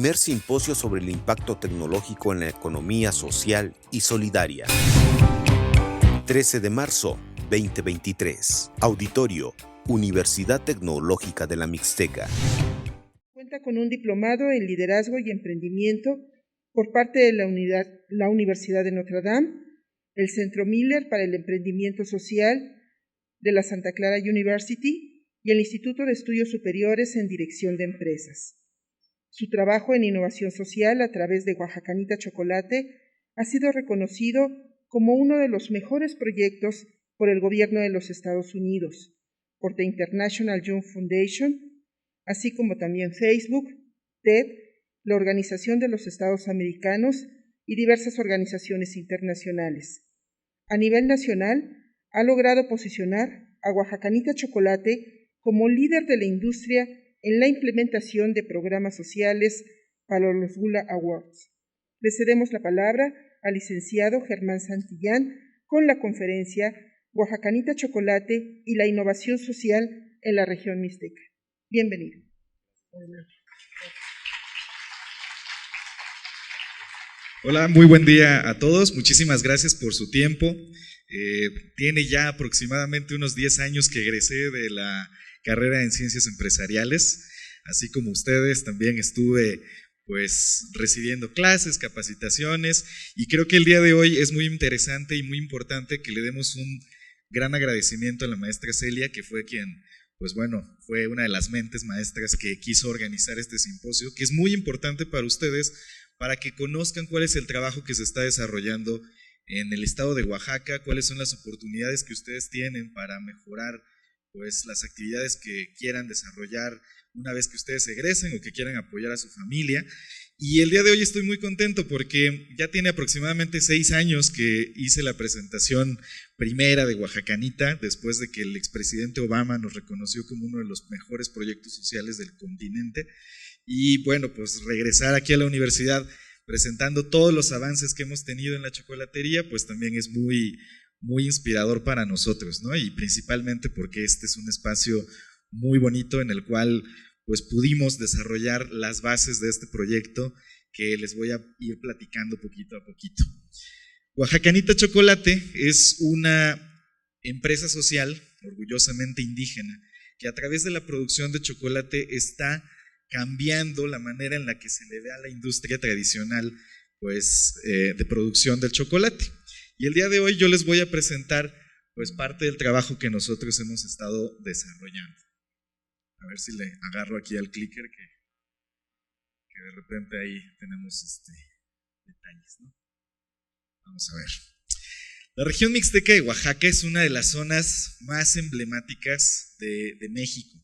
primer simposio sobre el impacto tecnológico en la economía social y solidaria. 13 de marzo 2023. Auditorio, Universidad Tecnológica de la Mixteca. Cuenta con un diplomado en liderazgo y emprendimiento por parte de la Universidad de Notre Dame, el Centro Miller para el Emprendimiento Social de la Santa Clara University y el Instituto de Estudios Superiores en Dirección de Empresas. Su trabajo en innovación social a través de Oaxacanita Chocolate ha sido reconocido como uno de los mejores proyectos por el gobierno de los Estados Unidos, por The International Young Foundation, así como también Facebook, TED, la Organización de los Estados Americanos y diversas organizaciones internacionales. A nivel nacional, ha logrado posicionar a Oaxacanita Chocolate como líder de la industria en la implementación de programas sociales para los Gula Awards. Le cedemos la palabra al licenciado Germán Santillán con la conferencia Oaxacanita Chocolate y la innovación social en la región mixteca. Bienvenido. Hola, muy buen día a todos. Muchísimas gracias por su tiempo. Tiene ya aproximadamente unos 10 años que egresé de la carrera en Ciencias Empresariales. Así como ustedes, también estuve recibiendo clases, capacitaciones, y creo que el día de hoy es muy interesante y muy importante que le demos un gran agradecimiento a la maestra Celia, que fue quien, fue una de las mentes maestras que quiso organizar este simposio, que es muy importante para ustedes, para que conozcan cuál es el trabajo que se está desarrollando en el estado de Oaxaca, cuáles son las oportunidades que ustedes tienen para mejorar las actividades que quieran desarrollar una vez que ustedes egresen o que quieran apoyar a su familia. Y el día de hoy estoy muy contento porque ya tiene aproximadamente 6 años que hice la presentación primera de Oaxacanita, después de que el expresidente Obama nos reconoció como uno de los mejores proyectos sociales del continente. Y regresar aquí a la universidad presentando todos los avances que hemos tenido en la chocolatería, pues también es muy, muy inspirador para nosotros, ¿no? Y principalmente porque este es un espacio muy bonito en el cual pudimos desarrollar las bases de este proyecto que les voy a ir platicando poquito a poquito. Oaxacanita Chocolate es una empresa social orgullosamente indígena que a través de la producción de chocolate está cambiando la manera en la que se le ve a la industria tradicional de producción del chocolate. Y el día de hoy yo les voy a presentar parte del trabajo que nosotros hemos estado desarrollando. A ver si le agarro aquí al clicker que de repente ahí tenemos detalles, ¿no? Vamos a ver. La región mixteca de Oaxaca es una de las zonas más emblemáticas de México.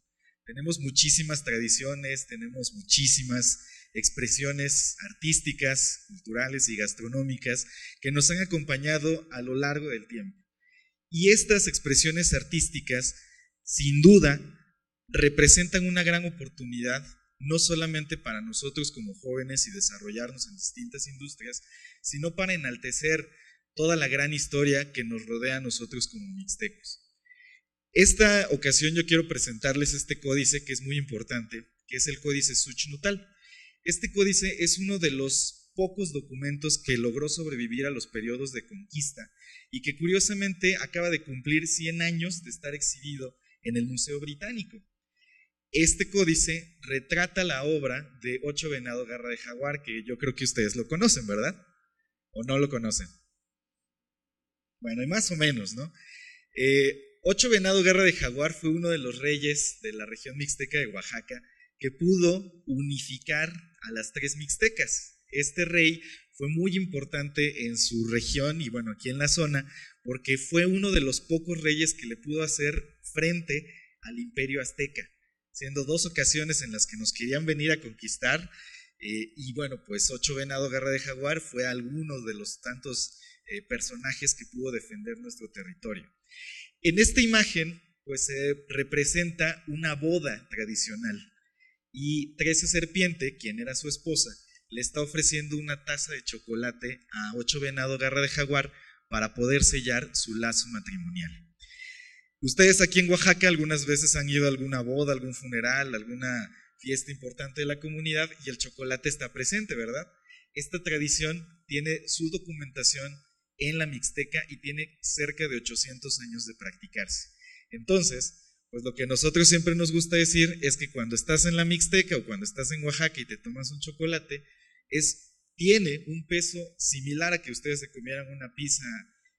Tenemos muchísimas tradiciones, tenemos muchísimas expresiones artísticas, culturales y gastronómicas que nos han acompañado a lo largo del tiempo. Y estas expresiones artísticas, sin duda, representan una gran oportunidad, no solamente para nosotros como jóvenes y desarrollarnos en distintas industrias, sino para enaltecer toda la gran historia que nos rodea a nosotros como mixtecos. Esta ocasión yo quiero presentarles este códice que es muy importante, que es el Códice Xochnotal. Este códice es uno de los pocos documentos que logró sobrevivir a los periodos de conquista y que curiosamente acaba de cumplir 100 años de estar exhibido en el Museo Británico. Este códice retrata la obra de Ocho Venado Garra de Jaguar, que yo creo que ustedes lo conocen, ¿verdad? ¿O no lo conocen? Bueno, y más o menos, ¿no? Ocho Venado Garra de Jaguar fue uno de los reyes de la región mixteca de Oaxaca que pudo unificar a las 3 mixtecas. Este rey fue muy importante en su región y aquí en la zona porque fue uno de los pocos reyes que le pudo hacer frente al imperio azteca, siendo 2 ocasiones en las que nos querían venir a conquistar Ocho Venado Garra de Jaguar fue alguno de los tantos personajes que pudo defender nuestro territorio. En esta imagen se representa una boda tradicional y Trece Serpiente, quien era su esposa, le está ofreciendo una taza de chocolate a Ocho Venado Garra de Jaguar para poder sellar su lazo matrimonial. Ustedes aquí en Oaxaca algunas veces han ido a alguna boda, algún funeral, alguna fiesta importante de la comunidad y el chocolate está presente, ¿verdad? Esta tradición tiene su documentación en la Mixteca y tiene cerca de 800 años de practicarse. Entonces, pues lo que a nosotros siempre nos gusta decir es que cuando estás en la Mixteca o cuando estás en Oaxaca y te tomas un chocolate, tiene un peso similar a que ustedes se comieran una pizza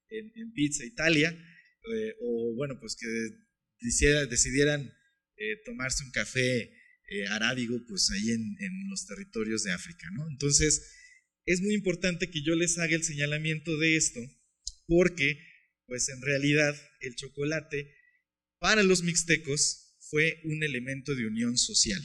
en Pizza Italia, o bueno, pues que decidieran tomarse un café arábigo pues ahí en los territorios de África, ¿no? Entonces, es muy importante que yo les haga el señalamiento de esto, porque pues en realidad el chocolate para los mixtecos fue un elemento de unión social,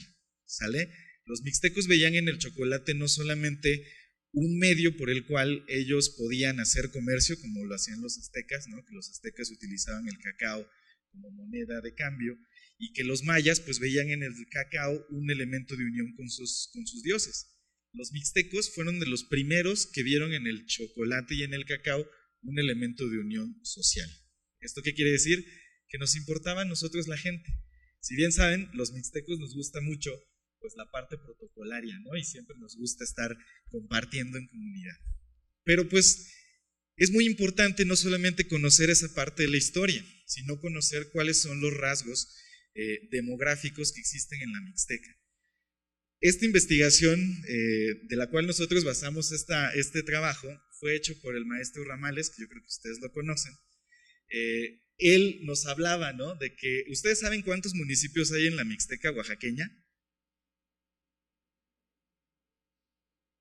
¿sale? Los mixtecos veían en el chocolate no solamente un medio por el cual ellos podían hacer comercio, como lo hacían los aztecas, ¿no? Que los aztecas utilizaban el cacao como moneda de cambio, y que los mayas pues veían en el cacao un elemento de unión con sus dioses. Los mixtecos fueron de los primeros que vieron en el chocolate y en el cacao un elemento de unión social. ¿Esto qué quiere decir? Que nos importaba a nosotros la gente. Si bien saben, los mixtecos nos gusta mucho pues la parte protocolaria, ¿no? Y siempre nos gusta estar compartiendo en comunidad. Pero pues es muy importante no solamente conocer esa parte de la historia, sino conocer cuáles son los rasgos demográficos que existen en la Mixteca. Esta investigación de la cual nosotros basamos este trabajo fue hecho por el maestro Ramales, que yo creo que ustedes lo conocen. Él nos hablaba, ¿no? De que, ¿ustedes saben cuántos municipios hay en la Mixteca oaxaqueña?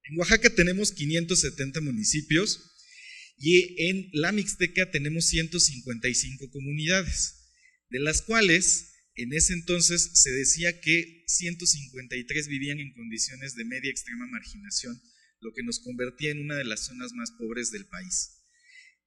En Oaxaca tenemos 570 municipios y en la Mixteca tenemos 155 comunidades, de las cuales en ese entonces se decía que 153 vivían en condiciones de media extrema marginación, lo que nos convertía en una de las zonas más pobres del país.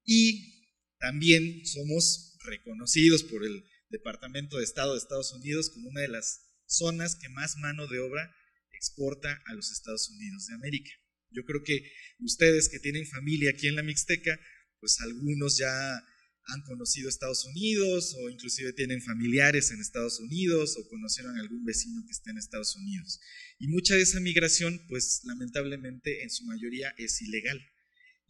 Y también somos reconocidos por el Departamento de Estado de Estados Unidos como una de las zonas que más mano de obra exporta a los Estados Unidos de América. Yo creo que ustedes que tienen familia aquí en la Mixteca, pues algunos ya han conocido Estados Unidos o inclusive tienen familiares en Estados Unidos o conocieron a algún vecino que está en Estados Unidos. Y mucha de esa migración, pues lamentablemente en su mayoría es ilegal.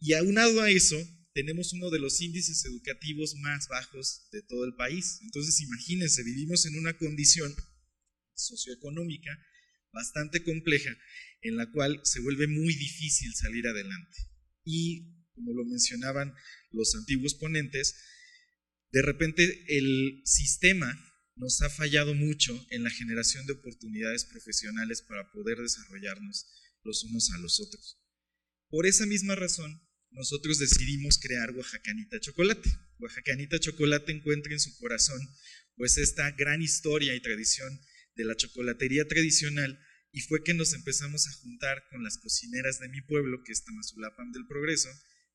Y aunado a eso, tenemos uno de los índices educativos más bajos de todo el país. Entonces imagínense, vivimos en una condición socioeconómica bastante compleja en la cual se vuelve muy difícil salir adelante. Y como lo mencionaban los antiguos ponentes, de repente el sistema nos ha fallado mucho en la generación de oportunidades profesionales para poder desarrollarnos los unos a los otros. Por esa misma razón, nosotros decidimos crear Oaxacanita Chocolate. Oaxacanita Chocolate encuentra en su corazón pues esta gran historia y tradición de la chocolatería tradicional, y fue que nos empezamos a juntar con las cocineras de mi pueblo, que es Tamazulapan del Progreso,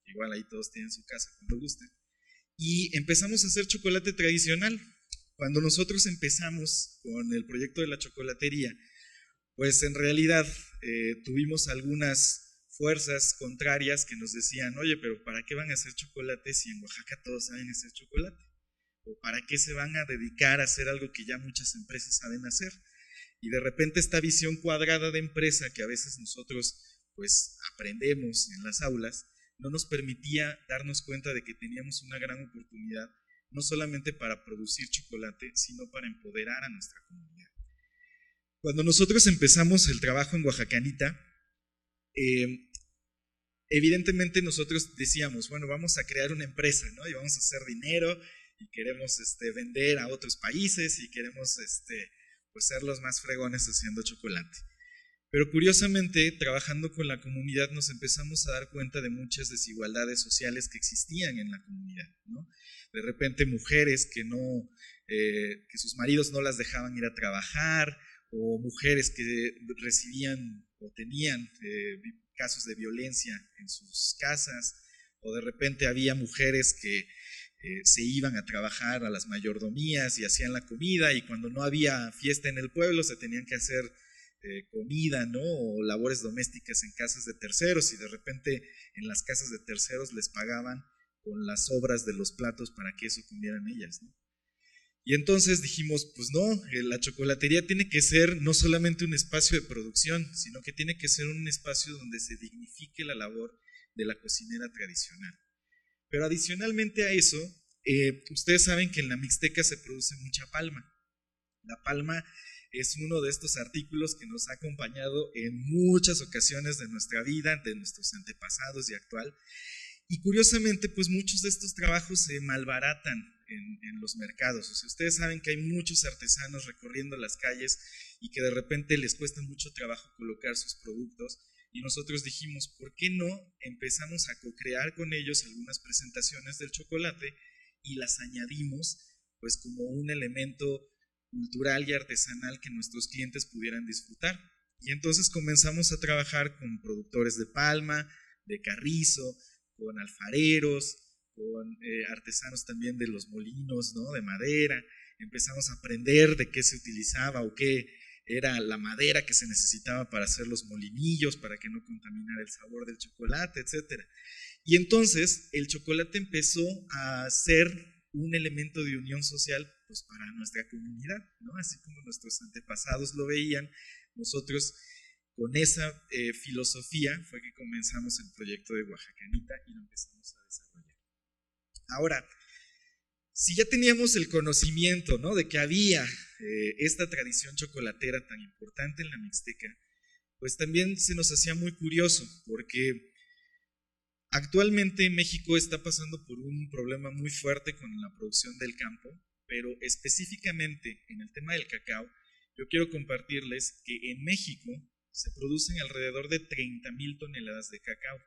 igual ahí todos tienen su casa cuando gusten, y empezamos a hacer chocolate tradicional. Cuando nosotros empezamos con el proyecto de la chocolatería, pues en realidad tuvimos algunas fuerzas contrarias que nos decían, oye, pero ¿para qué van a hacer chocolate si en Oaxaca todos saben hacer chocolate? ¿O para qué se van a dedicar a hacer algo que ya muchas empresas saben hacer? Y de repente esta visión cuadrada de empresa que a veces nosotros pues aprendemos en las aulas, no nos permitía darnos cuenta de que teníamos una gran oportunidad, no solamente para producir chocolate, sino para empoderar a nuestra comunidad. Cuando nosotros empezamos el trabajo en Oaxacanita, evidentemente nosotros decíamos, bueno, vamos a crear una empresa, ¿no? Y vamos a hacer dinero y queremos vender a otros países y queremos pues ser los más fregones haciendo chocolate. Pero curiosamente, trabajando con la comunidad, nos empezamos a dar cuenta de muchas desigualdades sociales que existían en la comunidad, ¿no? De repente mujeres que sus maridos no las dejaban ir a trabajar, o mujeres que recibían o tenían casos de violencia en sus casas, o de repente había mujeres que se iban a trabajar a las mayordomías y hacían la comida, y cuando no había fiesta en el pueblo se tenían que hacer comida, ¿no? O labores domésticas en casas de terceros, y de repente en las casas de terceros les pagaban con las sobras de los platos para que eso comieran ellas, ¿no? Y entonces dijimos, pues no, la chocolatería tiene que ser no solamente un espacio de producción, sino que tiene que ser un espacio donde se dignifique la labor de la cocinera tradicional. Pero adicionalmente a eso, ustedes saben que en la Mixteca se produce mucha palma. La palma es uno de estos artículos que nos ha acompañado en muchas ocasiones de nuestra vida, de nuestros antepasados y actual. Y curiosamente, pues muchos de estos trabajos se malbaratan en los mercados. O sea, ustedes saben que hay muchos artesanos recorriendo las calles y que de repente les cuesta mucho trabajo colocar sus productos. Y nosotros dijimos, ¿por qué no empezamos a co-crear con ellos algunas presentaciones del chocolate y las añadimos pues como un elemento cultural y artesanal que nuestros clientes pudieran disfrutar? Y entonces comenzamos a trabajar con productores de palma, de carrizo, con alfareros, con artesanos también de los molinos, ¿no?, de madera. Empezamos a aprender de qué se utilizaba o qué era la madera que se necesitaba para hacer los molinillos, para que no contaminara el sabor del chocolate, etc. Y entonces el chocolate empezó a ser un elemento de unión social pues para nuestra comunidad, ¿no? Así como nuestros antepasados lo veían, nosotros con esa filosofía fue que comenzamos el proyecto de Oaxacanita y lo empezamos a desarrollar. Ahora, si ya teníamos el conocimiento, ¿no?, de que había esta tradición chocolatera tan importante en la Mixteca, pues también se nos hacía muy curioso, porque actualmente México está pasando por un problema muy fuerte con la producción del campo, pero específicamente en el tema del cacao, yo quiero compartirles que en México se producen alrededor de 30,000 toneladas de cacao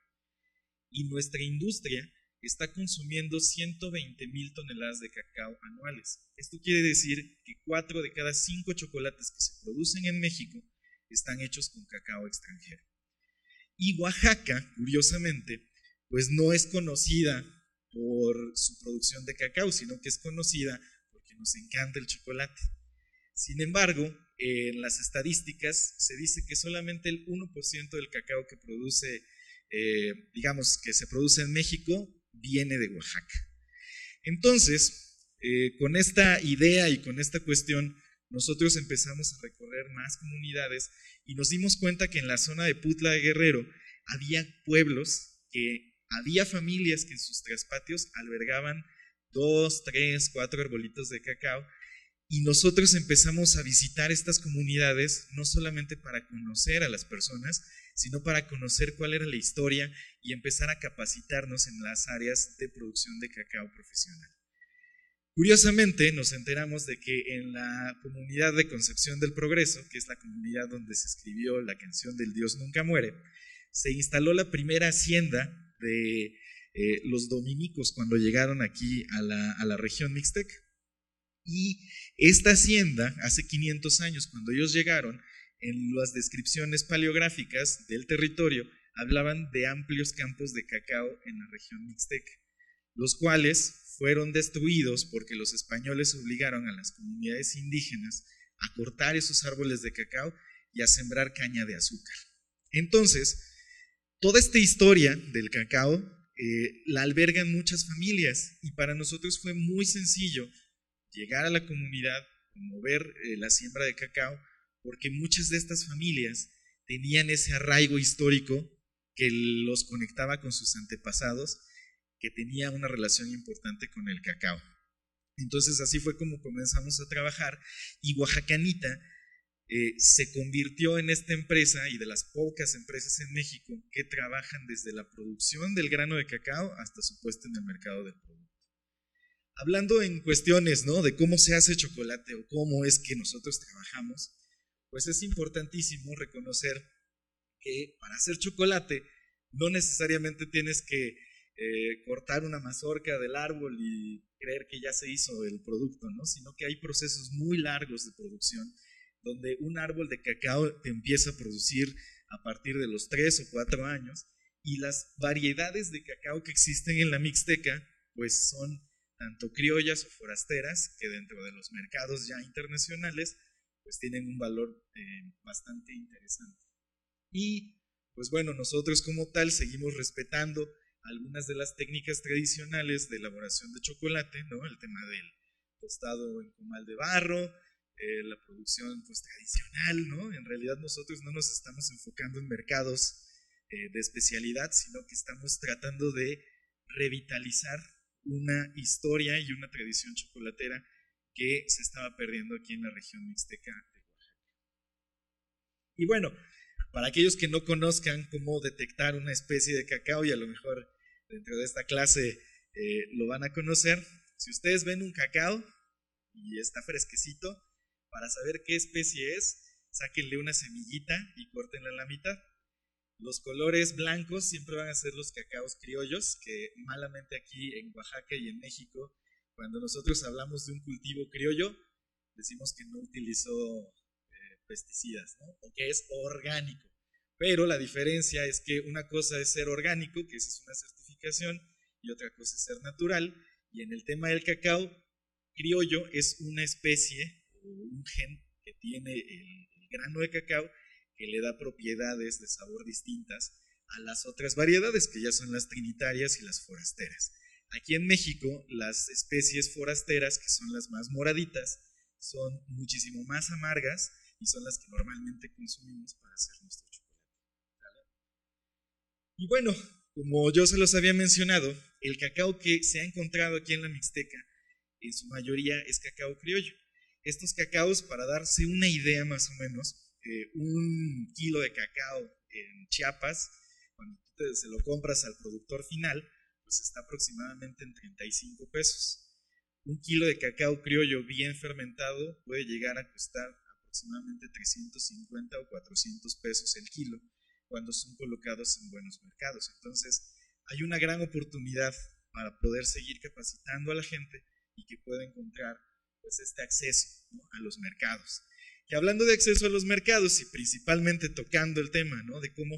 y nuestra industria está consumiendo 120,000 toneladas de cacao anuales. Esto quiere decir que 4 de cada 5 chocolates que se producen en México están hechos con cacao extranjero. Y Oaxaca, curiosamente, pues no es conocida por su producción de cacao, sino que es conocida porque nos encanta el chocolate. Sin embargo, en las estadísticas se dice que solamente el 1% del cacao que produce, digamos, que se produce en México, viene de Oaxaca. Entonces, con esta idea y con esta cuestión, nosotros empezamos a recorrer más comunidades y nos dimos cuenta que en la zona de Putla de Guerrero había pueblos que había familias que en sus traspatios albergaban 2, 3, 4 arbolitos de cacao. Y nosotros empezamos a visitar estas comunidades no solamente para conocer a las personas, sino para conocer cuál era la historia y empezar a capacitarnos en las áreas de producción de cacao profesional. Curiosamente, nos enteramos de que en la comunidad de Concepción del Progreso, que es la comunidad donde se escribió la canción del Dios Nunca Muere, se instaló la primera hacienda de los dominicos cuando llegaron aquí a la región mixteca. Y esta hacienda, hace 500 años, cuando ellos llegaron, en las descripciones paleográficas del territorio, hablaban de amplios campos de cacao en la región mixteca, los cuales fueron destruidos porque los españoles obligaron a las comunidades indígenas a cortar esos árboles de cacao y a sembrar caña de azúcar. Entonces, toda esta historia del cacao la albergan muchas familias y para nosotros fue muy sencillo llegar a la comunidad, promover la siembra de cacao, porque muchas de estas familias tenían ese arraigo histórico que los conectaba con sus antepasados, que tenía una relación importante con el cacao. Entonces así fue como comenzamos a trabajar y Oaxacanita se convirtió en esta empresa y de las pocas empresas en México que trabajan desde la producción del grano de cacao hasta su puesta en el mercado del producto. Hablando en cuestiones, ¿no?, de cómo se hace chocolate o cómo es que nosotros trabajamos, pues es importantísimo reconocer que para hacer chocolate no necesariamente tienes que cortar una mazorca del árbol y creer que ya se hizo el producto, ¿no?, sino que hay procesos muy largos de producción donde un árbol de cacao te empieza a producir a partir de los 3 o 4 años y las variedades de cacao que existen en la Mixteca pues son tanto criollas o forasteras, que dentro de los mercados ya internacionales, pues tienen un valor bastante interesante. Y, pues bueno, nosotros como tal seguimos respetando algunas de las técnicas tradicionales de elaboración de chocolate, ¿no?, el tema del tostado en comal de barro, la producción pues tradicional, ¿no? En realidad nosotros no nos estamos enfocando en mercados de especialidad, sino que estamos tratando de revitalizar una historia y una tradición chocolatera que se estaba perdiendo aquí en la región mixteca de Oaxaca. Y bueno, para aquellos que no conozcan cómo detectar una especie de cacao, y a lo mejor dentro de esta clase lo van a conocer, si ustedes ven un cacao y está fresquecito, para saber qué especie es, sáquenle una semillita y córtenla a la mitad. Los colores blancos siempre van a ser los cacaos criollos, que malamente aquí en Oaxaca y en México, cuando nosotros hablamos de un cultivo criollo, decimos que no utilizó pesticidas, ¿no? O que es orgánico. Pero la diferencia es que una cosa es ser orgánico, que esa es una certificación, y otra cosa es ser natural. Y en el tema del cacao, criollo es una especie o un gen que tiene el grano de cacao que le da propiedades de sabor distintas a las otras variedades, que ya son las trinitarias y las forasteras. Aquí en México, las especies forasteras, que son las más moraditas, son muchísimo más amargas y son las que normalmente consumimos para hacer nuestro chocolate. ¿Vale? Y bueno, como yo se los había mencionado, el cacao que se ha encontrado aquí en la Mixteca, en su mayoría es cacao criollo. Estos cacaos, para darse una idea más o menos, un kilo de cacao en Chiapas, cuando tú se lo compras al productor final, pues está aproximadamente en 35 pesos. Un kilo de cacao criollo bien fermentado puede llegar a costar aproximadamente 350 o 400 pesos el kilo cuando son colocados en buenos mercados. Entonces, hay una gran oportunidad para poder seguir capacitando a la gente y que pueda encontrar pues este acceso, ¿no?, a los mercados. Y hablando de acceso a los mercados y principalmente tocando el tema, ¿no?, de cómo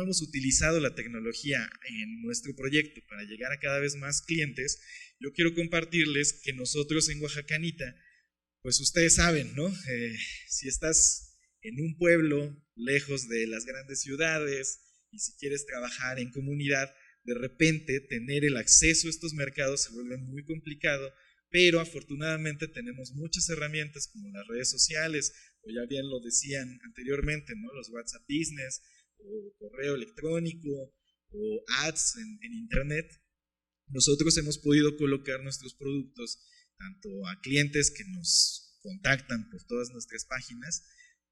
hemos utilizado la tecnología en nuestro proyecto para llegar a cada vez más clientes, yo quiero compartirles que nosotros en Oaxacanita, pues ustedes saben, ¿no? Si estás en un pueblo lejos de las grandes ciudades y si quieres trabajar en comunidad, de repente tener el acceso a estos mercados se vuelve muy complicado, pero afortunadamente tenemos muchas herramientas como las redes sociales, o ya bien lo decían anteriormente, ¿no?, los WhatsApp Business, o correo electrónico, o ads en internet. Nosotros hemos podido colocar nuestros productos tanto a clientes que nos contactan por todas nuestras páginas,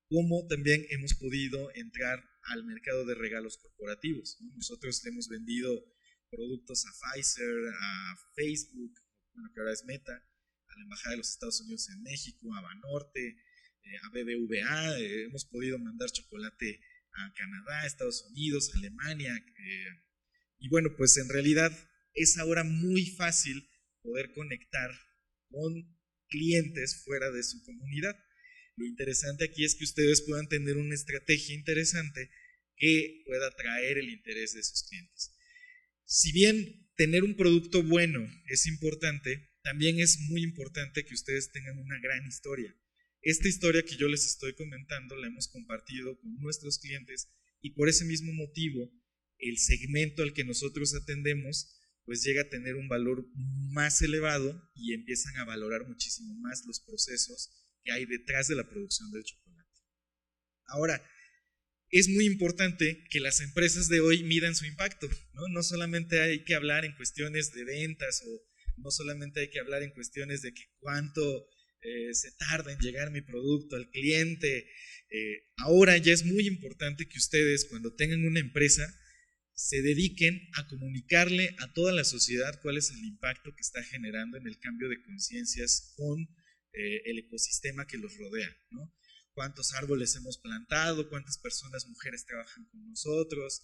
como también hemos podido entrar al mercado de regalos corporativos, ¿no? Nosotros le hemos vendido productos a Pfizer, a Facebook, bueno, que ahora es Meta, a la Embajada de los Estados Unidos en México, a Banorte, a BBVA, hemos podido mandar chocolate a Canadá, a Estados Unidos, a Alemania, y bueno, pues en realidad es ahora muy fácil poder conectar con clientes fuera de su comunidad. Lo interesante aquí es que ustedes puedan tener una estrategia interesante que pueda atraer el interés de sus clientes. Si bien tener un producto bueno es importante, también es muy importante que ustedes tengan una gran historia. Esta historia que yo les estoy comentando la hemos compartido con nuestros clientes y por ese mismo motivo el segmento al que nosotros atendemos pues llega a tener un valor más elevado y empiezan a valorar muchísimo más los procesos que hay detrás de la producción del chocolate. Ahora, es muy importante que las empresas de hoy midan su impacto, ¿no? No solamente hay que hablar en cuestiones de ventas o no solamente hay que hablar en cuestiones de que cuánto se tarda en llegar mi producto al cliente. Ahora ya es muy importante que ustedes, cuando tengan una empresa, se dediquen a comunicarle a toda la sociedad cuál es el impacto que está generando en el cambio de conciencias con el ecosistema que los rodea, ¿no? Cuántos árboles hemos plantado, cuántas personas, mujeres trabajan con nosotros,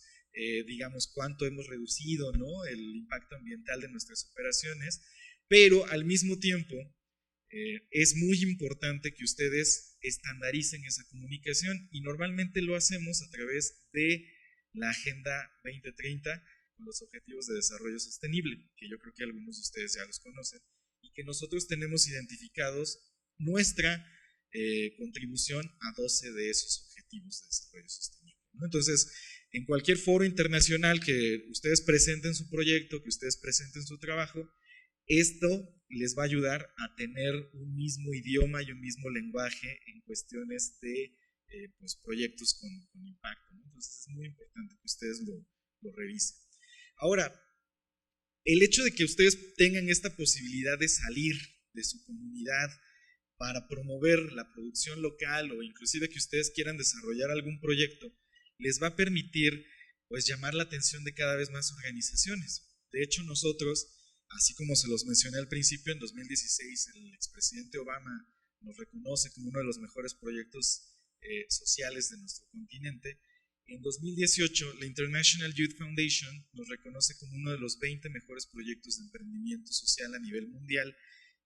digamos cuánto hemos reducido, ¿no?, el impacto ambiental de nuestras operaciones, pero al mismo tiempo es muy importante que ustedes estandaricen esa comunicación y normalmente lo hacemos a través de la Agenda 2030 con los Objetivos de Desarrollo Sostenible, que yo creo que algunos de ustedes ya los conocen, y que nosotros tenemos identificados nuestra contribución a 12 de esos Objetivos de Desarrollo Sostenible, ¿no? Entonces, en cualquier foro internacional que ustedes presenten su proyecto, que ustedes presenten su trabajo, esto les va a ayudar a tener un mismo idioma y un mismo lenguaje en cuestiones de pues proyectos con impacto, ¿no? Entonces es muy importante que ustedes lo revisen. Ahora, el hecho de que ustedes tengan esta posibilidad de salir de su comunidad para promover la producción local o inclusive que ustedes quieran desarrollar algún proyecto, les va a permitir pues llamar la atención de cada vez más organizaciones. De hecho, nosotros, así como se los mencioné al principio, en 2016 el expresidente Obama nos reconoce como uno de los mejores proyectos sociales de nuestro continente. En 2018, la International Youth Foundation nos reconoce como uno de los 20 mejores proyectos de emprendimiento social a nivel mundial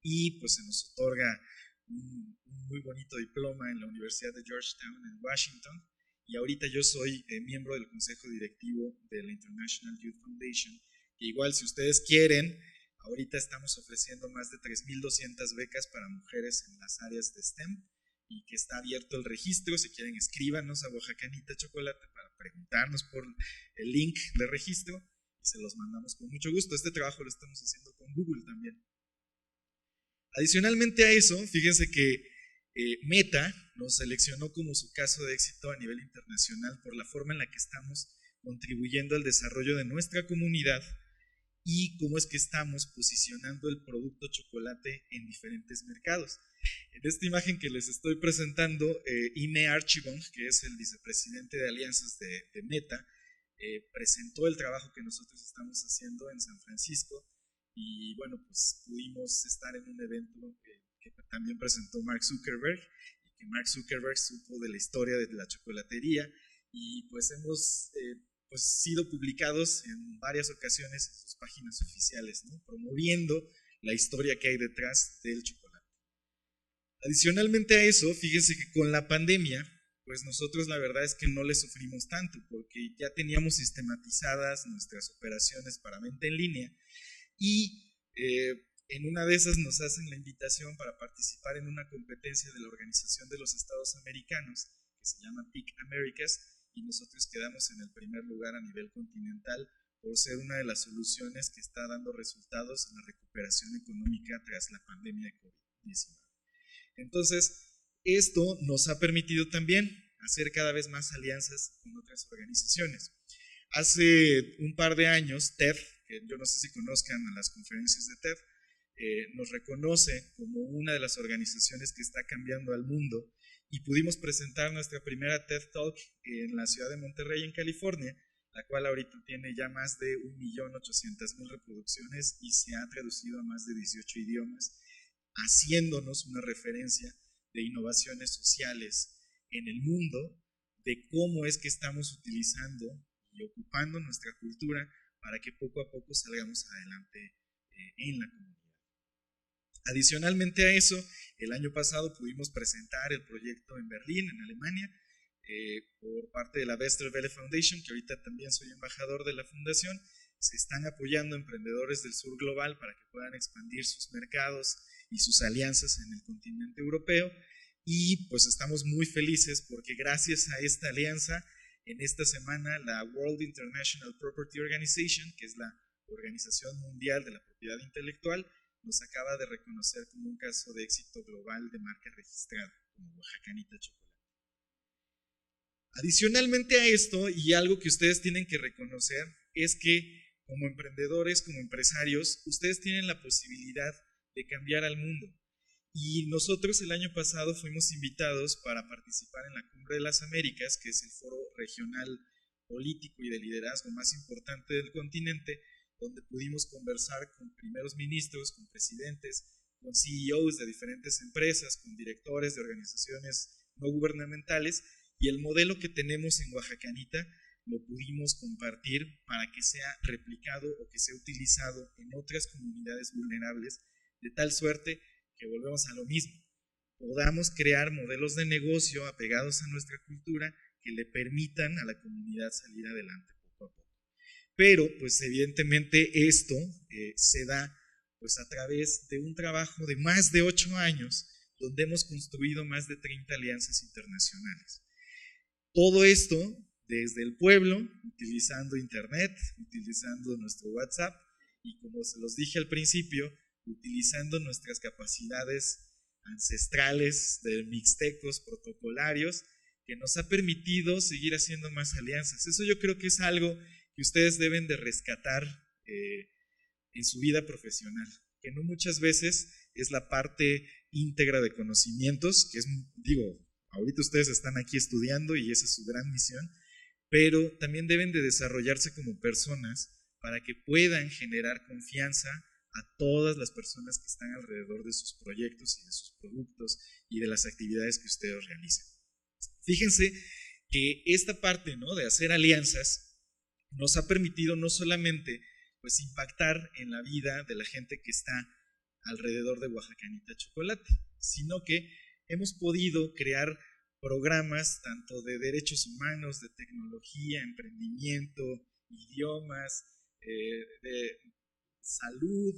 y pues se nos otorga un muy bonito diploma en la Universidad de Georgetown en Washington. Y ahorita yo soy miembro del consejo directivo de la International Youth Foundation, que igual si ustedes quieren, ahorita estamos ofreciendo más de 3,200 becas para mujeres en las áreas de STEM y que está abierto el registro. Si quieren, escríbanos a Oaxacanita Chocolate para preguntarnos por el link de registro y se los mandamos con mucho gusto. Este trabajo lo estamos haciendo con Google también. Adicionalmente a eso, fíjense que Meta nos seleccionó como su caso de éxito a nivel internacional por la forma en la que estamos contribuyendo al desarrollo de nuestra comunidad y cómo es que estamos posicionando el producto chocolate en diferentes mercados. En esta imagen que les estoy presentando, Ime Archibong, que es el vicepresidente de alianzas de Meta, presentó el trabajo que nosotros estamos haciendo en San Francisco y bueno, pues pudimos estar en un evento que también presentó Mark Zuckerberg y que Mark Zuckerberg supo de la historia de la chocolatería y pues hemos pues sido publicados en varias ocasiones en sus páginas oficiales, ¿no? Promoviendo la historia que hay detrás del chocolate. Adicionalmente a eso, fíjense que con la pandemia, pues nosotros la verdad es que no le sufrimos tanto porque ya teníamos sistematizadas nuestras operaciones para venta en línea y en una de esas nos hacen la invitación para participar en una competencia de la Organización de los Estados Americanos que se llama PIC Americas y nosotros quedamos en el primer lugar a nivel continental por ser una de las soluciones que está dando resultados en la recuperación económica tras la pandemia de COVID-19. Entonces, esto nos ha permitido también hacer cada vez más alianzas con otras organizaciones. Hace un par de años, TED, que yo no sé si conozcan a las conferencias de TED, nos reconoce como una de las organizaciones que está cambiando al mundo y pudimos presentar nuestra primera TED Talk en la ciudad de Monterrey, en California, la cual ahorita tiene ya más de 1,800,000 reproducciones y se ha traducido a más de 18 idiomas, haciéndonos una referencia de innovaciones sociales en el mundo, de cómo es que estamos utilizando y ocupando nuestra cultura para que poco a poco salgamos adelante en la comunidad. Adicionalmente a eso, el año pasado pudimos presentar el proyecto en Berlín, en Alemania, por parte de la Westerwelle Foundation, que ahorita también soy embajador de la fundación. Se están apoyando emprendedores del sur global para que puedan expandir sus mercados y sus alianzas en el continente europeo. Y pues estamos muy felices porque gracias a esta alianza, en esta semana la World International Property Organization, que es la Organización Mundial de la Propiedad Intelectual, nos acaba de reconocer como un caso de éxito global de marca registrada, como Oaxacanita Chocolate. Adicionalmente a esto, y algo que ustedes tienen que reconocer, es que como emprendedores, como empresarios, ustedes tienen la posibilidad de cambiar al mundo. Y nosotros el año pasado fuimos invitados para participar en la Cumbre de las Américas, que es el foro regional político y de liderazgo más importante del continente, donde pudimos conversar con primeros ministros, con presidentes, con CEOs de diferentes empresas, con directores de organizaciones no gubernamentales, y el modelo que tenemos en Oaxacanita lo pudimos compartir para que sea replicado o que sea utilizado en otras comunidades vulnerables, de tal suerte que volvemos a lo mismo, podamos crear modelos de negocio apegados a nuestra cultura que le permitan a la comunidad salir adelante poco a poco. Pero pues evidentemente esto se da pues a través de un trabajo de más de 8 años donde hemos construido más de 30 alianzas internacionales. Todo esto desde el pueblo, utilizando internet, utilizando nuestro WhatsApp y como se los dije al principio, utilizando nuestras capacidades ancestrales de mixtecos, protocolarios, que nos ha permitido seguir haciendo más alianzas. Eso yo creo que es algo que ustedes deben de rescatar en su vida profesional, que no muchas veces es la parte íntegra de conocimientos, que es, ahorita ustedes están aquí estudiando y esa es su gran misión, pero también deben de desarrollarse como personas para que puedan generar confianza a todas las personas que están alrededor de sus proyectos y de sus productos y de las actividades que ustedes realizan. Fíjense que esta parte, ¿no?, de hacer alianzas nos ha permitido no solamente pues impactar en la vida de la gente que está alrededor de Oaxacanita Chocolate, sino que hemos podido crear programas tanto de derechos humanos, de tecnología, emprendimiento, idiomas, de salud,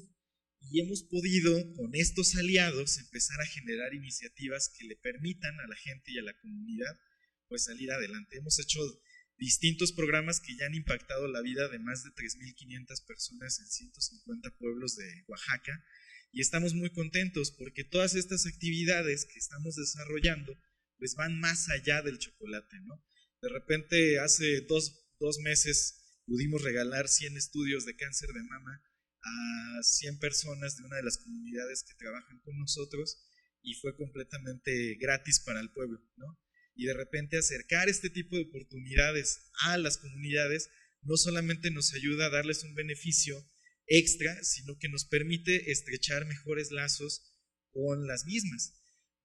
y hemos podido con estos aliados empezar a generar iniciativas que le permitan a la gente y a la comunidad pues salir adelante. Hemos hecho distintos programas que ya han impactado la vida de más de 3,500 personas en 150 pueblos de Oaxaca, y estamos muy contentos porque todas estas actividades que estamos desarrollando pues van más allá del chocolate, ¿no? De repente hace dos meses pudimos regalar 100 estudios de cáncer de mama a 100 personas de una de las comunidades que trabajan con nosotros, y fue completamente gratis para el pueblo, ¿no? Y de repente acercar este tipo de oportunidades a las comunidades no solamente nos ayuda a darles un beneficio extra, sino que nos permite estrechar mejores lazos con las mismas.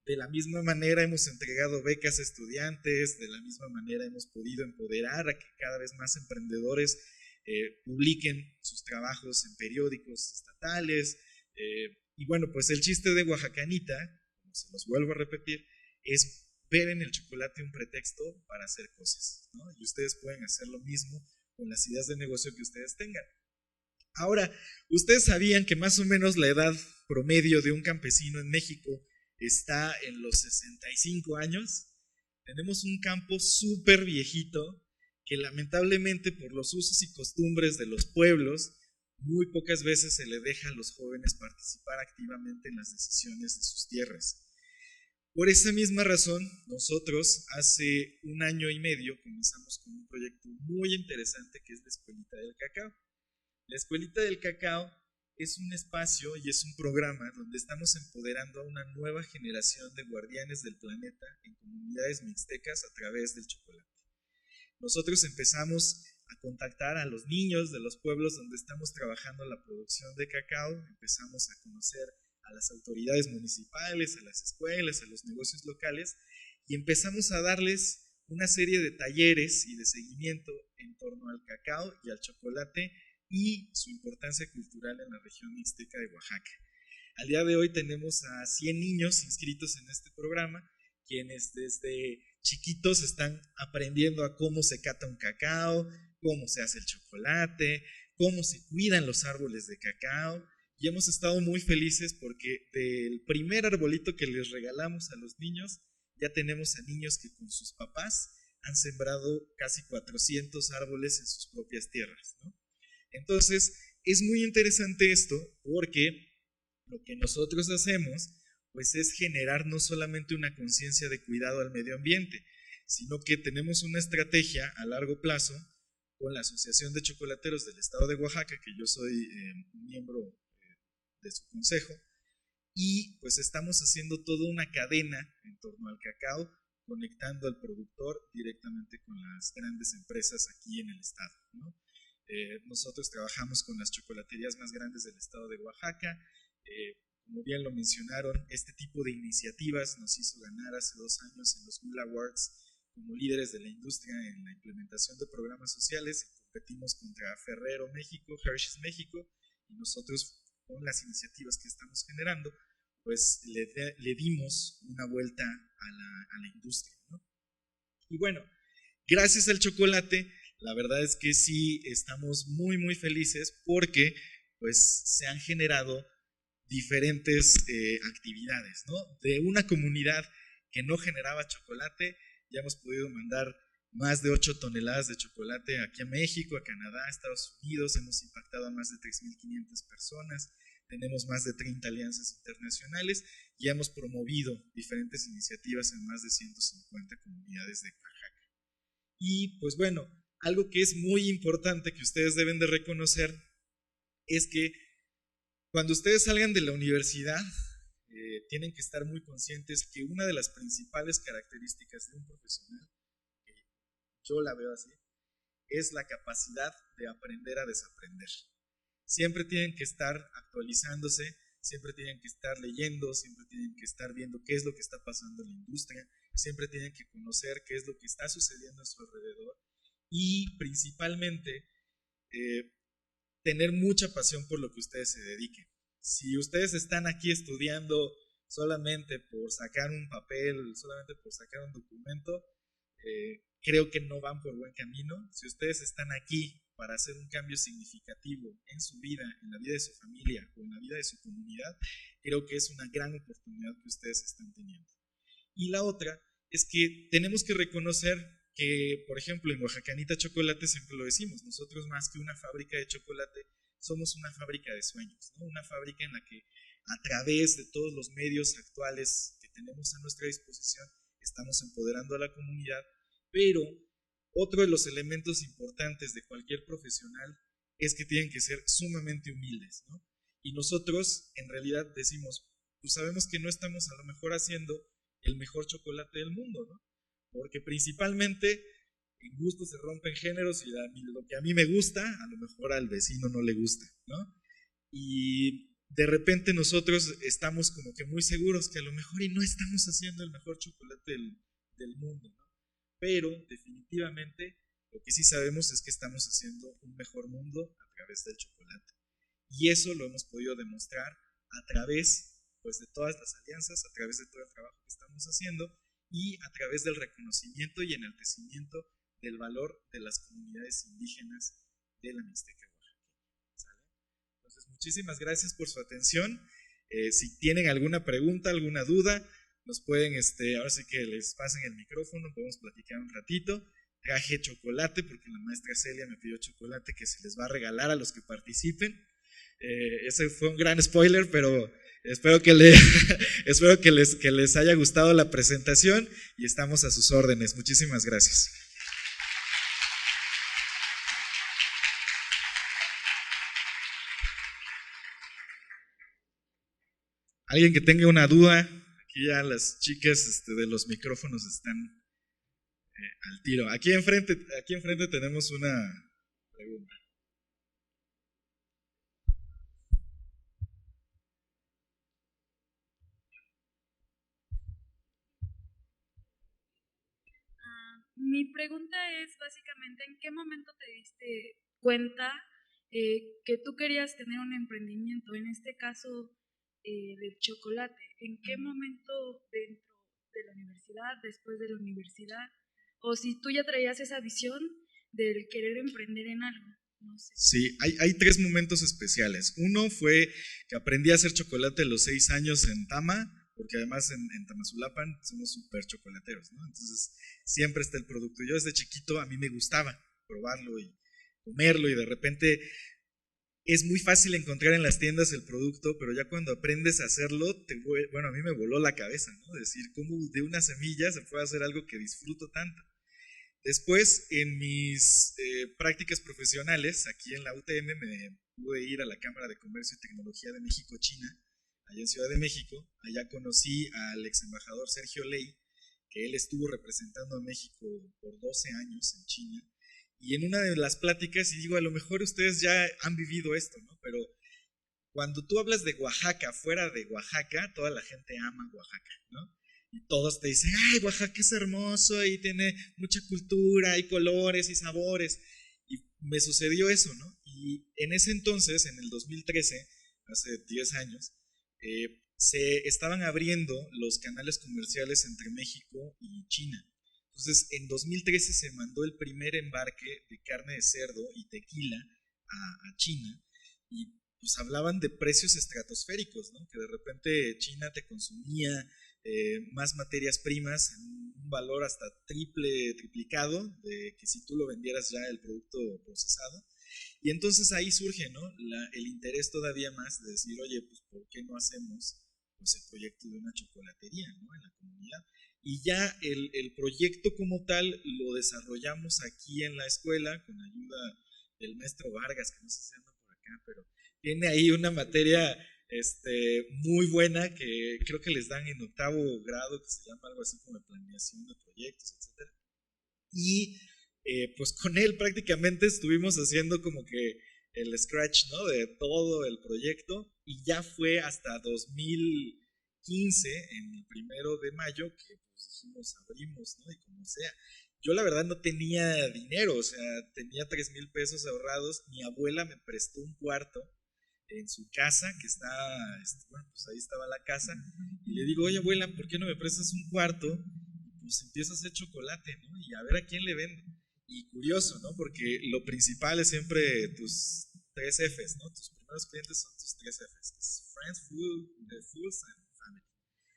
De la misma manera hemos entregado becas a estudiantes, de la misma manera hemos podido empoderar a que cada vez más emprendedores publiquen sus trabajos en periódicos estatales, y bueno, pues el chiste de Oaxacanita, como se los vuelvo a repetir, es ver en el chocolate un pretexto para hacer cosas, ¿no? Y ustedes pueden hacer lo mismo con las ideas de negocio que ustedes tengan. Ahora, ¿ustedes sabían que más o menos la edad promedio de un campesino en México está en los 65 años? Tenemos un campo súper viejito que lamentablemente por los usos y costumbres de los pueblos, muy pocas veces se le deja a los jóvenes participar activamente en las decisiones de sus tierras. Por esa misma razón, nosotros hace 1 año y medio comenzamos con un proyecto muy interesante que es la Escuelita del Cacao. La Escuelita del Cacao es un espacio y es un programa donde estamos empoderando a una nueva generación de guardianes del planeta en comunidades mixtecas a través del chocolate. Nosotros empezamos a contactar a los niños de los pueblos donde estamos trabajando la producción de cacao, empezamos a conocer a las autoridades municipales, a las escuelas, a los negocios locales, y empezamos a darles una serie de talleres y de seguimiento en torno al cacao y al chocolate y su importancia cultural en la región mixteca de Oaxaca. Al día de hoy tenemos a 100 niños inscritos en este programa, quienes desde chiquitos están aprendiendo a cómo se cata un cacao, cómo se hace el chocolate, cómo se cuidan los árboles de cacao, y hemos estado muy felices porque del primer arbolito que les regalamos a los niños, ya tenemos a niños que con sus papás han sembrado casi 400 árboles en sus propias tierras, ¿no? Entonces, es muy interesante esto porque lo que nosotros hacemos pues es generar no solamente una conciencia de cuidado al medio ambiente, sino que tenemos una estrategia a largo plazo con la Asociación de Chocolateros del Estado de Oaxaca, que yo soy miembro de su consejo, y pues estamos haciendo toda una cadena en torno al cacao, conectando al productor directamente con las grandes empresas aquí en el estado, ¿no? Nosotros trabajamos con las chocolaterías más grandes del estado de Oaxaca. Como bien lo mencionaron, este tipo de iniciativas nos hizo ganar hace 2 años en los Google Awards como líderes de la industria en la implementación de programas sociales. Competimos contra Ferrero México, Hershey's México, y nosotros con las iniciativas que estamos generando pues le dimos una vuelta a la industria, ¿no? Y bueno, gracias al chocolate, la verdad es que sí estamos muy muy felices porque pues se han generado diferentes actividades, ¿no? De una comunidad que no generaba chocolate, ya hemos podido mandar más de 8 toneladas de chocolate aquí a México, a Canadá, a Estados Unidos, hemos impactado a más de 3,500 personas. tenemos más de 30 alianzas internacionales y hemos promovido diferentes iniciativas en más de 150 comunidades de Oaxaca. Y pues bueno, algo que es muy importante que ustedes deben de reconocer es que cuando ustedes salgan de la universidad, tienen que estar muy conscientes que una de las principales características de un profesional, yo la veo así, es la capacidad de aprender a desaprender. Siempre tienen que estar actualizándose, siempre tienen que estar leyendo, siempre tienen que estar viendo qué es lo que está pasando en la industria, siempre tienen que conocer qué es lo que está sucediendo a su alrededor y principalmente tener mucha pasión por lo que ustedes se dediquen. Si ustedes están aquí estudiando solamente por sacar un papel, solamente por sacar un documento, creo que no van por buen camino. Si ustedes están aquí para hacer un cambio significativo en su vida, en la vida de su familia o en la vida de su comunidad, creo que es una gran oportunidad que ustedes están teniendo. Y la otra es que tenemos que reconocer que, por ejemplo, en Oaxacanita Chocolate siempre lo decimos, nosotros más que una fábrica de chocolate, somos una fábrica de sueños, ¿no? Una fábrica en la que a través de todos los medios actuales que tenemos a nuestra disposición, estamos empoderando a la comunidad, pero otro de los elementos importantes de cualquier profesional es que tienen que ser sumamente humildes, ¿no? Y nosotros en realidad decimos, pues sabemos que no estamos a lo mejor haciendo el mejor chocolate del mundo, ¿no? Porque principalmente en gusto se rompen géneros y lo que a mí me gusta, a lo mejor al vecino no le gusta, ¿no? Y de repente nosotros estamos como que muy seguros que a lo mejor y no estamos haciendo el mejor chocolate del mundo, ¿no? Pero definitivamente lo que sí sabemos es que estamos haciendo un mejor mundo a través del chocolate. Y eso lo hemos podido demostrar a través, pues, de todas las alianzas, a través de todo el trabajo que estamos haciendo y a través del reconocimiento y enaltecimiento del valor de las comunidades indígenas de la Mixteca oaxaqueña. ¿Sale? Entonces, muchísimas gracias por su atención. Si tienen alguna pregunta, alguna duda, nos pueden, ahora sí que les pasen el micrófono, podemos platicar un ratito. Traje chocolate porque la maestra Celia me pidió chocolate que se les va a regalar a los que participen. Ese fue un gran spoiler, pero espero que les haya gustado la presentación y estamos a sus órdenes. Muchísimas gracias. Alguien que tenga una duda, aquí ya las chicas de los micrófonos están al tiro. Aquí enfrente tenemos una pregunta. Mi pregunta es básicamente, ¿en qué momento te diste cuenta que tú querías tener un emprendimiento? En este caso, del chocolate. ¿En qué momento dentro de la universidad, después de la universidad? O si tú ya traías esa visión del querer emprender en algo, no sé. Sí, hay tres momentos especiales. Uno fue que aprendí a hacer chocolate a los 6 años en Tama, porque además en Tamazulapan somos súper chocolateros, ¿no? Entonces siempre está el producto. Yo desde chiquito a mí me gustaba probarlo y comerlo y de repente es muy fácil encontrar en las tiendas el producto, pero ya cuando aprendes a hacerlo, bueno, a mí me voló la cabeza, ¿no? Decir, cómo de una semilla se puede hacer algo que disfruto tanto. Después, en mis prácticas profesionales, aquí en la UTM, me pude ir a la Cámara de Comercio y Tecnología de México-China, allá en Ciudad de México. Allá conocí al ex embajador Sergio Ley, que él estuvo representando a México por 12 años en China. Y en una de las pláticas, y digo, a lo mejor ustedes ya han vivido esto, ¿no? Pero cuando tú hablas de Oaxaca, fuera de Oaxaca, toda la gente ama Oaxaca, ¿no? Y todos te dicen, ay, Oaxaca es hermoso y tiene mucha cultura y colores y sabores. Y me sucedió eso, ¿no? Y en ese entonces, en el 2013, hace 10 años, se estaban abriendo los canales comerciales entre México y China. Entonces, en 2013 se mandó el primer embarque de carne de cerdo y tequila a China y pues hablaban de precios estratosféricos, ¿no? Que de repente China te consumía más materias primas en un valor hasta triplicado de que si tú lo vendieras ya el producto procesado. Y entonces ahí surge, ¿no? El interés todavía más de decir, oye, pues ¿por qué no hacemos pues, el proyecto de una chocolatería, ¿no? En la comunidad. Y ya el proyecto como tal lo desarrollamos aquí en la escuela con ayuda del maestro Vargas, que no sé si anda por acá, pero tiene ahí una materia muy buena que creo que les dan en 8º grado, que se llama algo así como de planeación de proyectos, etc. Y pues con él prácticamente estuvimos haciendo como que el scratch, ¿no? De todo el proyecto, y ya fue hasta 2015, en el 1 de mayo, que pues dijimos, abrimos, ¿no? Y como sea. Yo la verdad no tenía dinero, o sea, tenía 3,000 pesos ahorrados. Mi abuela me prestó un cuarto en su casa, que está, bueno, pues ahí estaba la casa, y le digo, oye abuela, ¿por qué no me prestas un cuarto? Y pues empiezo a hacer chocolate, ¿no? Y a ver a quién le vendo. Y curioso, ¿no? Porque lo principal es siempre tus 3 Fs, ¿no? Tus primeros clientes son tus 3 Fs, que es Friends, Fools and Family.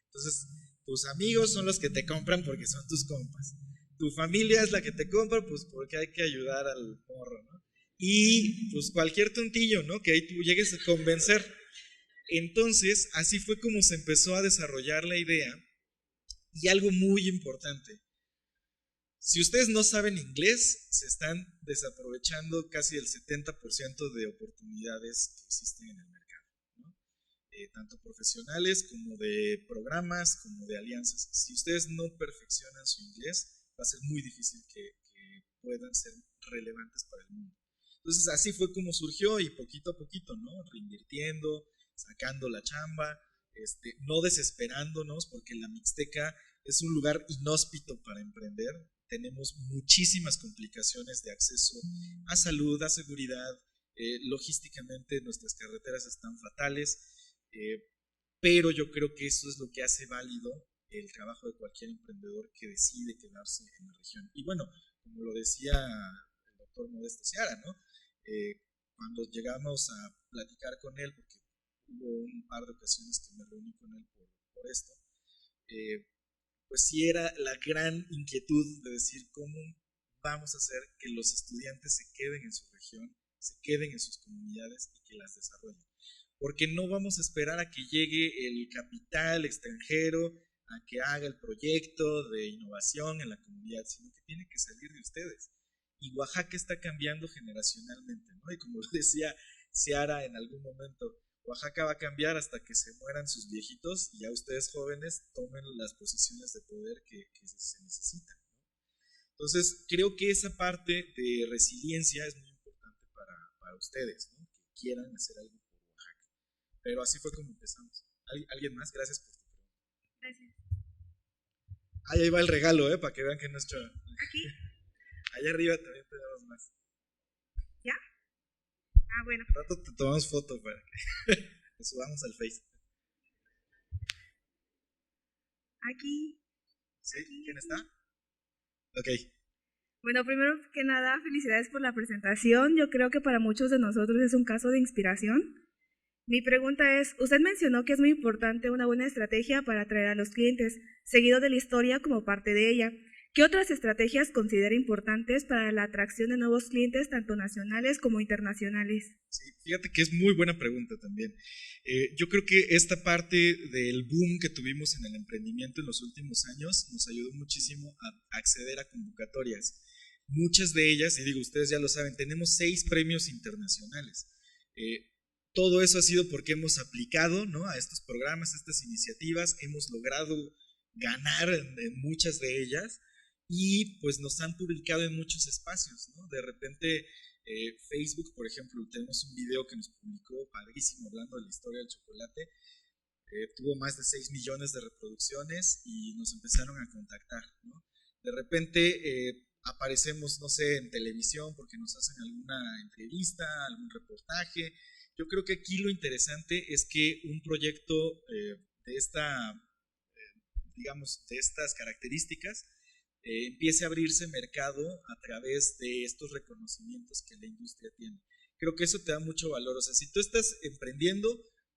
Entonces, tus amigos son los que te compran porque son tus compas. Tu familia es la que te compra, pues porque hay que ayudar al morro, ¿no? Y pues cualquier tontillo, ¿no? Que ahí tú llegues a convencer. Entonces, así fue como se empezó a desarrollar la idea. Y algo muy importante, si ustedes no saben inglés, se están desaprovechando casi el 70% de oportunidades que existen en el mercado, ¿no? Tanto profesionales como de programas, como de alianzas. Si ustedes no perfeccionan su inglés, va a ser muy difícil que puedan ser relevantes para el mundo. Entonces así fue como surgió, y poquito a poquito, ¿no? Reinvirtiendo, sacando la chamba, no desesperándonos, porque la Mixteca es un lugar inhóspito para emprender. Tenemos muchísimas complicaciones de acceso a salud, a seguridad, logísticamente nuestras carreteras están fatales, pero yo creo que eso es lo que hace válido el trabajo de cualquier emprendedor que decide quedarse en la región. Y bueno, como lo decía el doctor Modesto Seara, ¿no? Cuando llegamos a platicar con él, porque hubo un par de ocasiones que me reuní con él por esto, pues sí era la gran inquietud de decir cómo vamos a hacer que los estudiantes se queden en su región, se queden en sus comunidades y que las desarrollen. Porque no vamos a esperar a que llegue el capital extranjero a que haga el proyecto de innovación en la comunidad, sino que tiene que salir de ustedes. Y Oaxaca está cambiando generacionalmente, ¿no? Y como decía Seara en algún momento, Oaxaca va a cambiar hasta que se mueran sus viejitos y ya ustedes jóvenes tomen las posiciones de poder que se necesitan, ¿no? Entonces, creo que esa parte de resiliencia es muy importante para ustedes, ¿no? Que quieran hacer algo por Oaxaca. Pero así fue como empezamos. ¿Alguien más? Gracias por tu pregunta. Gracias. Ahí va el regalo, para que vean que nuestro... ¿Aquí? Allá arriba también tenemos más. ¿Ya? Ah, bueno. Al rato te tomamos foto para que lo subamos al Face. Aquí. ¿Sí? Aquí, ¿Quién aquí. está? Ok. Bueno, primero que nada, felicidades por la presentación. Yo creo que para muchos de nosotros es un caso de inspiración. Mi pregunta es, usted mencionó que es muy importante una buena estrategia para atraer a los clientes, seguido de la historia como parte de ella. ¿Qué otras estrategias considera importantes para la atracción de nuevos clientes, tanto nacionales como internacionales? Sí, fíjate que es muy buena pregunta también. Yo creo que esta parte del boom que tuvimos en el emprendimiento en los últimos años nos ayudó muchísimo a acceder a convocatorias. Muchas de ellas, y digo, ustedes ya lo saben, tenemos 6 premios internacionales. Todo eso ha sido porque hemos aplicado, ¿no?, a estos programas, a estas iniciativas, hemos logrado ganar en muchas de ellas y pues nos han publicado en muchos espacios, ¿no? De repente Facebook, por ejemplo, tenemos un video que nos publicó padrísimo hablando de la historia del chocolate, tuvo más de 6 millones de reproducciones y nos empezaron a contactar, ¿no? De repente aparecemos, no sé, en televisión porque nos hacen alguna entrevista, algún reportaje. Yo creo que aquí lo interesante es que un proyecto de de estas características empiece a abrirse mercado a través de estos reconocimientos que la industria tiene. Creo que eso te da mucho valor. O sea, si tú estás emprendiendo,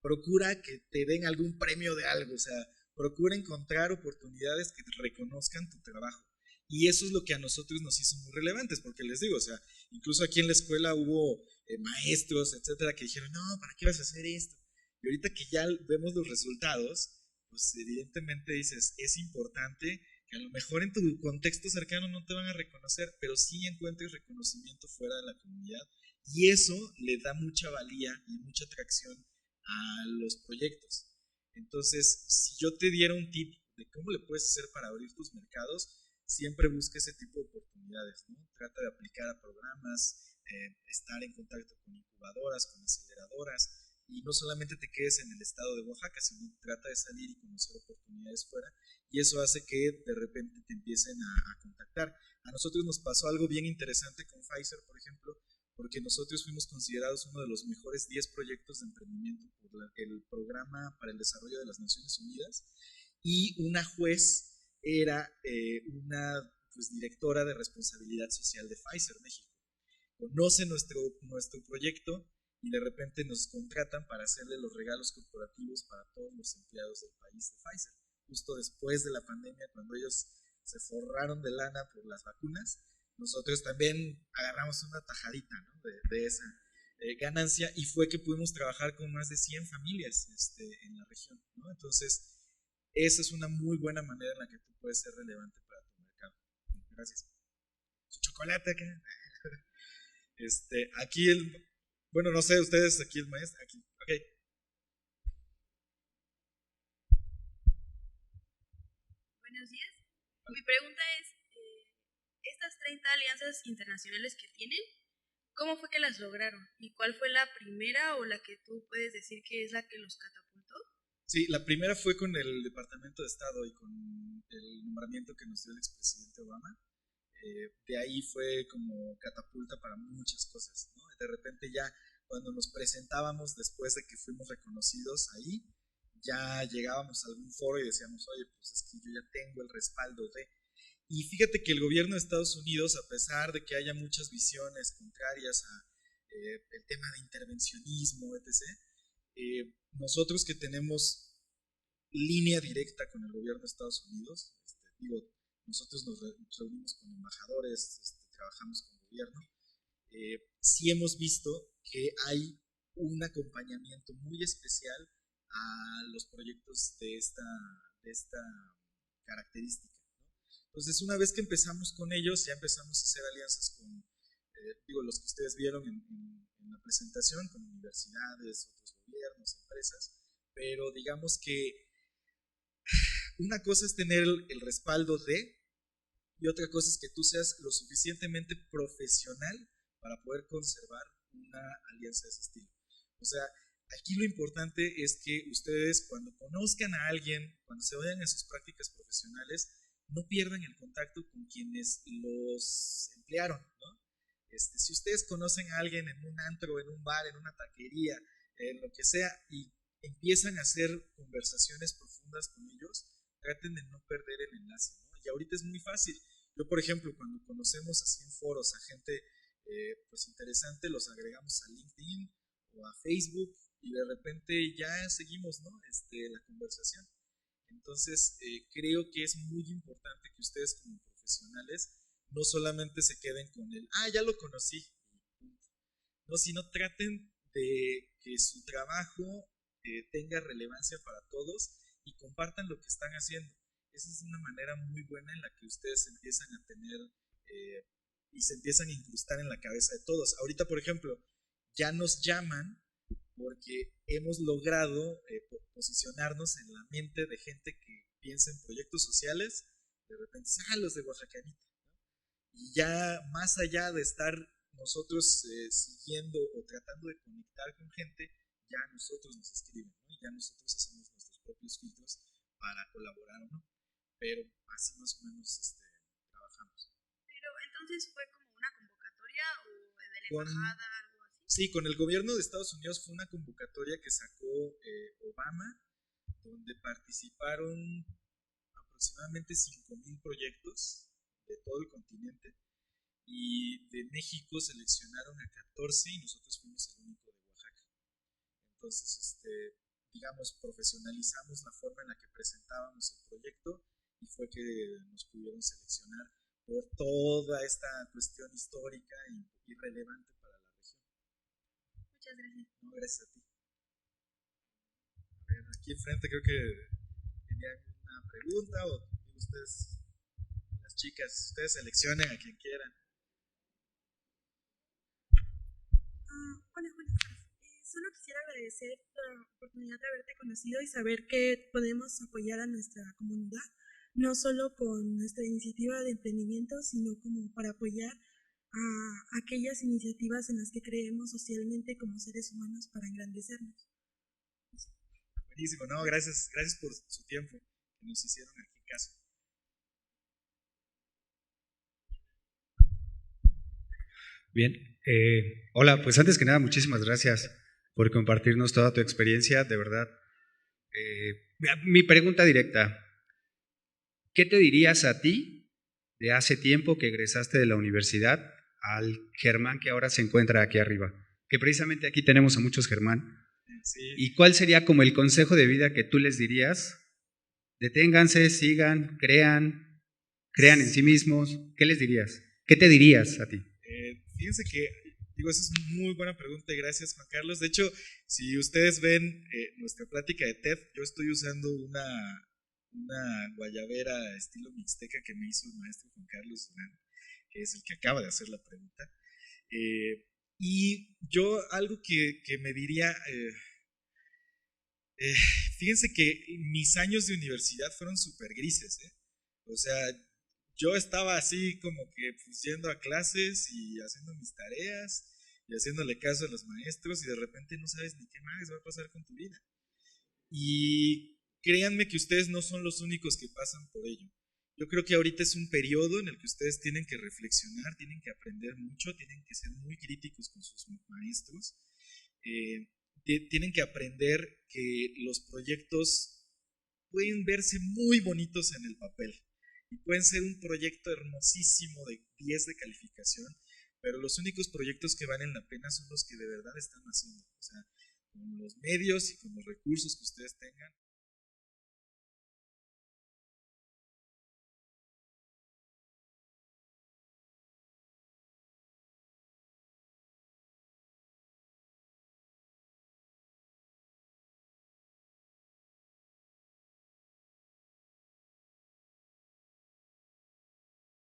procura que te den algún premio de algo. O sea, procura encontrar oportunidades que reconozcan tu trabajo. Y eso es lo que a nosotros nos hizo muy relevantes, porque les digo, o sea, incluso aquí en la escuela hubo maestros, etcétera, que dijeron, no, ¿para qué vas a hacer esto? Y ahorita que ya vemos los resultados, pues evidentemente dices, es importante que a lo mejor en tu contexto cercano no te van a reconocer, pero sí encuentres reconocimiento fuera de la comunidad. Y eso le da mucha valía y mucha atracción a los proyectos. Entonces, si yo te diera un tip de cómo le puedes hacer para abrir tus mercados, siempre busca ese tipo de oportunidades, ¿no? Trata de aplicar a programas, estar en contacto con incubadoras, con aceleradoras, y no solamente te quedes en el estado de Oaxaca, sino trata de salir y conocer oportunidades fuera, y eso hace que de repente te empiecen a contactar. A nosotros nos pasó algo bien interesante con Pfizer, por ejemplo, porque nosotros fuimos considerados uno de los mejores 10 proyectos de emprendimiento por el Programa para el Desarrollo de las Naciones Unidas, y una juez era una pues, directora de responsabilidad social de Pfizer México. Conoce nuestro proyecto y de repente nos contratan para hacerle los regalos corporativos para todos los empleados del país de Pfizer. Justo después de la pandemia, cuando ellos se forraron de lana por las vacunas, nosotros también agarramos una tajadita, ¿no? de esa ganancia, y fue que pudimos trabajar con más de 100 familias en la región, ¿no? Entonces, esa es una muy buena manera en la que tú puedes ser relevante para tu mercado. Gracias. Su chocolate acá. Aquí bueno, no sé, ustedes, aquí el maestro, aquí, ok. Buenos días. Mi pregunta es, estas 30 alianzas internacionales que tienen, ¿cómo fue que las lograron? ¿Y cuál fue la primera o la que tú puedes decir que es la que los catapultó? Sí, la primera fue con el Departamento de Estado y con el nombramiento que nos dio el expresidente Obama. De ahí fue como catapulta para muchas cosas, ¿no? De repente ya cuando nos presentábamos después de que fuimos reconocidos ahí, ya llegábamos a algún foro y decíamos, oye, pues es que yo ya tengo el respaldo de... Y fíjate que el gobierno de Estados Unidos, a pesar de que haya muchas visiones contrarias a el tema de intervencionismo, etc., nosotros que tenemos línea directa con el gobierno de Estados Unidos, nosotros nos reunimos con embajadores, trabajamos con el gobierno, sí hemos visto que hay un acompañamiento muy especial a los proyectos de esta característica, ¿no? Entonces, una vez que empezamos con ellos, ya empezamos a hacer alianzas con, los que ustedes vieron en la presentación, con universidades, otros gobiernos, empresas, pero digamos que una cosa es tener el respaldo de, y otra cosa es que tú seas lo suficientemente profesional para poder conservar una alianza de ese estilo. O sea, aquí lo importante es que ustedes cuando conozcan a alguien, cuando se vayan a sus prácticas profesionales, no pierdan el contacto con quienes los emplearon, ¿no? Si ustedes conocen a alguien en un antro, en un bar, en una taquería, en lo que sea, y empiezan a hacer conversaciones profundas con ellos, traten de no perder el enlace, ¿no? Y ahorita es muy fácil. Yo, por ejemplo, cuando conocemos así en foros a gente pues interesante, los agregamos a LinkedIn o a Facebook y de repente ya seguimos, ¿no? La conversación. Entonces, creo que es muy importante que ustedes como profesionales no solamente se queden con el, ya lo conocí, no, sino traten de que su trabajo tenga relevancia para todos y compartan lo que están haciendo. Esa es una manera muy buena en la que ustedes empiezan a tener y se empiezan a incrustar en la cabeza de todos. Ahorita, por ejemplo, ya nos llaman porque hemos logrado posicionarnos en la mente de gente que piensa en proyectos sociales, de repente, los de Oaxacanita, ¿no? Y ya más allá de estar nosotros siguiendo o tratando de conectar con gente, ya nosotros nos escriben, ¿no? Y ya nosotros hacemos nuestros propios filtros para colaborar o no, pero así más o menos trabajamos. Pero entonces fue como una convocatoria o de la embajada, algo así. Sí, con el gobierno de Estados Unidos fue una convocatoria que sacó Obama, donde participaron aproximadamente 5,000 proyectos de todo el continente, y de México seleccionaron a 14 y nosotros fuimos el único de Oaxaca. Entonces, digamos, profesionalizamos la forma en la que presentábamos el proyecto y fue que nos pudieron seleccionar por toda esta cuestión histórica y relevante para la región. Muchas gracias. No, gracias a ti. A ver, aquí enfrente creo que tenían una pregunta o ustedes, las chicas, ustedes seleccionen a quien quieran. Hola, buenas tardes. Solo quisiera agradecer la oportunidad de haberte conocido y saber que podemos apoyar a nuestra comunidad, no solo con nuestra iniciativa de emprendimiento, sino como para apoyar a aquellas iniciativas en las que creemos socialmente como seres humanos para engrandecernos. Buenísimo, no, gracias por su tiempo que nos hicieron aquí caso. Bien, hola, pues antes que nada, muchísimas gracias por compartirnos toda tu experiencia, de verdad. Mi pregunta directa, ¿qué te dirías a ti de hace tiempo que egresaste de la universidad al Germán que ahora se encuentra aquí arriba? Que precisamente aquí tenemos a muchos Germán. Sí. ¿Y cuál sería como el consejo de vida que tú les dirías? Deténganse, sigan, crean en sí mismos. ¿Qué les dirías? ¿Qué te dirías a ti? Fíjense que, digo, esa es una muy buena pregunta y gracias, Juan Carlos. De hecho, si ustedes ven nuestra plática de TED, yo estoy usando una guayabera estilo mixteca que me hizo el maestro Juan Carlos Durán, que es el que acaba de hacer la pregunta. Y yo algo que me diría, fíjense que mis años de universidad fueron súper grises, o sea, yo estaba así como que pues, yendo a clases y haciendo mis tareas y haciéndole caso a los maestros y de repente no sabes ni qué más va a pasar con tu vida. Y créanme que ustedes no son los únicos que pasan por ello. Yo creo que ahorita es un periodo en el que ustedes tienen que reflexionar, tienen que aprender mucho, tienen que ser muy críticos con sus maestros, tienen que aprender que los proyectos pueden verse muy bonitos en el papel y pueden ser un proyecto hermosísimo de 10 de calificación, pero los únicos proyectos que valen la pena son los que de verdad están haciendo, o sea, con los medios y con los recursos que ustedes tengan,